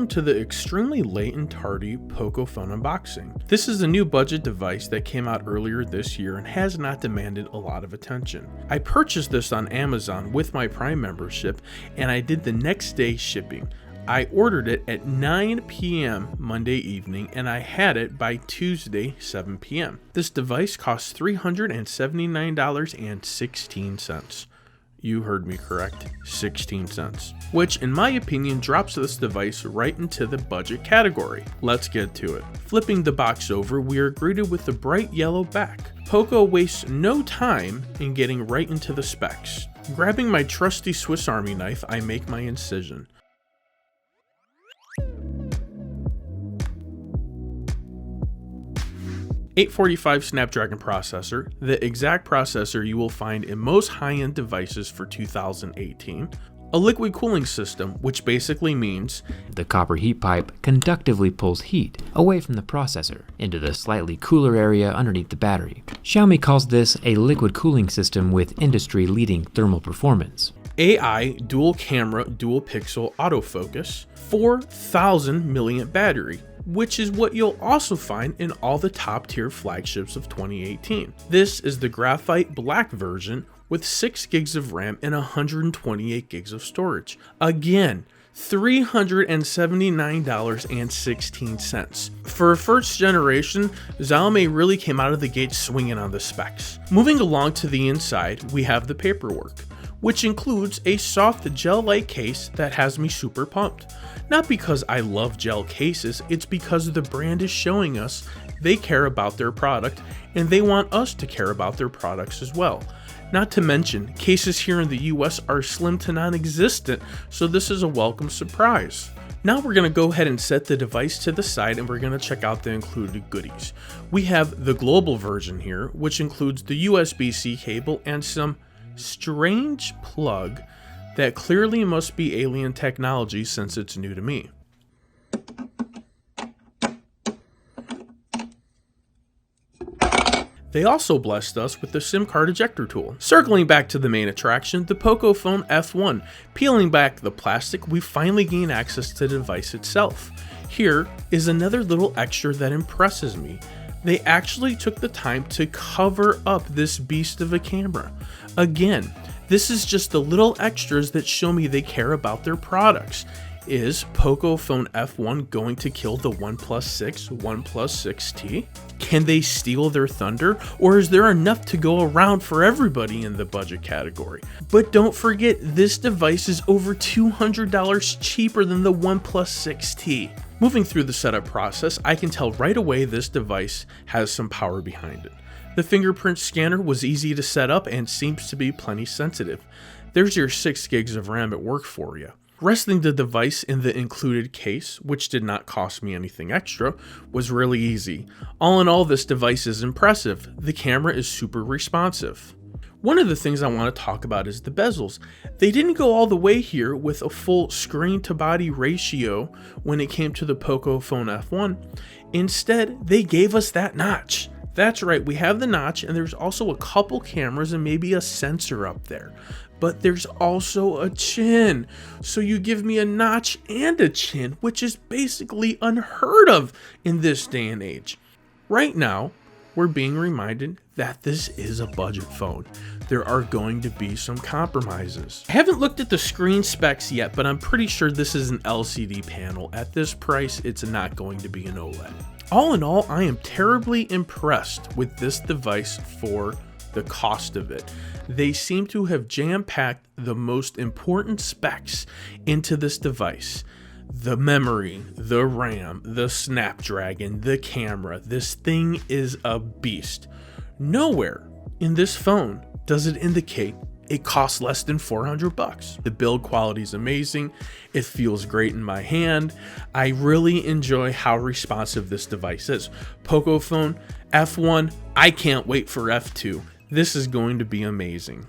welcome to the extremely late and tardy Pocophone unboxing. This is a new budget device that came out earlier this year and has not demanded a lot of attention. I purchased this on Amazon with my Prime membership and I did the next day shipping. I ordered it at 9 p.m. Monday evening and I had it by Tuesday 7 p.m. This device costs $379.16. You heard me correct, 16 cents. Which in my opinion drops this device right into the budget category. Let's get to it. Flipping the box over, we are greeted with the bright yellow back. Poco wastes no time in getting right into the specs. Grabbing my trusty Swiss Army knife, I make my incision. .845 Snapdragon processor, the exact processor you will find in most high-end devices for 2018. A liquid cooling system, which basically means the copper heat pipe conductively pulls heat away from the processor into the slightly cooler area underneath the battery. Xiaomi calls this a liquid cooling system with industry-leading thermal performance. AI dual camera dual pixel autofocus, 4,000 milliamp battery, which is what you'll also find in all the top tier flagships of 2018. This is the graphite black version with 6 gigs of RAM and 128 gigs of storage. Again, $379.16. For a first generation, Xiaomi really came out of the gate swinging on the specs. Moving along to the inside, we have the paperwork, which includes a soft gel-like case that has me super pumped. Not because I love gel cases, it's because the brand is showing us they care about their product and they want us to care about their products as well. Not to mention, cases here in the US are slim to non-existent, so this is a welcome surprise. Now we're going to go ahead and set the device to the side and we're going to check out the included goodies. We have the global version here, which includes the USB-C cable and some strange plug that clearly must be alien technology since it's new to me. They also blessed us with the SIM card ejector tool. Circling back to the main attraction, the Pocophone F1. Peeling back the plastic, we finally gain access to the device itself. Here is another little extra that impresses me. They actually took the time to cover up this beast of a camera. Again, this is just the little extras that show me they care about their products. Is Pocophone F1 going to kill the OnePlus 6, OnePlus 6T? Can they steal their thunder, or is there enough to go around for everybody in the budget category? But don't forget, this device is over $200 cheaper than the OnePlus 6T. Moving through the setup process, I can tell right away this device has some power behind it. The fingerprint scanner was easy to set up and seems to be plenty sensitive. There's your 6 gigs of RAM at work for you. Resting the device in the included case, which did not cost me anything extra, was really easy. All in all, this device is impressive. The camera is super responsive. One of the things I want to talk about is the bezels. They didn't go all the way here with a full screen to body ratio when it came to the Pocophone F1. Instead, they gave us that notch. That's right, we have the notch and there's also a couple cameras and maybe a sensor up there. But there's also a chin. So you give me a notch and a chin, which is basically unheard of in this day and age. Right now, we're being reminded that this is a budget phone. There are going to be some compromises. I haven't looked at the screen specs yet, but I'm pretty sure this is an LCD panel. At this price, it's not going to be an OLED. All in all, I am terribly impressed with this device for the cost of it. They seem to have jam-packed the most important specs into this device. The memory, the RAM, the Snapdragon, the camera. This thing is a beast. Nowhere in this phone does it indicate it costs less than $400. The build quality is amazing. It feels great in my hand. I really enjoy how responsive this device is. Pocophone F1, I can't wait for F2. This is going to be amazing.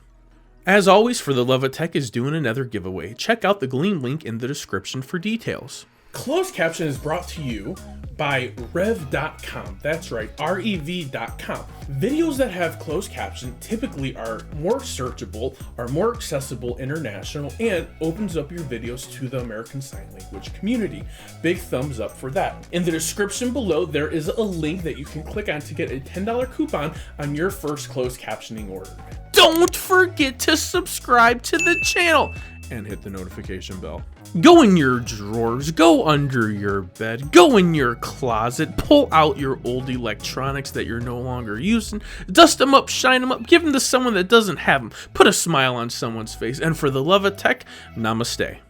As always, For the Love of Tech is doing another giveaway. Check out the Gleam link in the description for details. Closed caption is brought to you by rev.com. That's right, rev.com. Videos that have closed caption typically are more searchable, are more accessible international, and opens up your videos to the American Sign Language community. Big thumbs up for that. In the description below, there is a link that you can click on to get a $10 coupon on your first closed captioning order. Don't forget to subscribe to the channel and hit the notification bell. Go in your drawers, go under your bed, go in your closet, pull out your old electronics that you're no longer using, dust them up, shine them up, give them to someone that doesn't have them, put a smile on someone's face, and for the love of tech, namaste.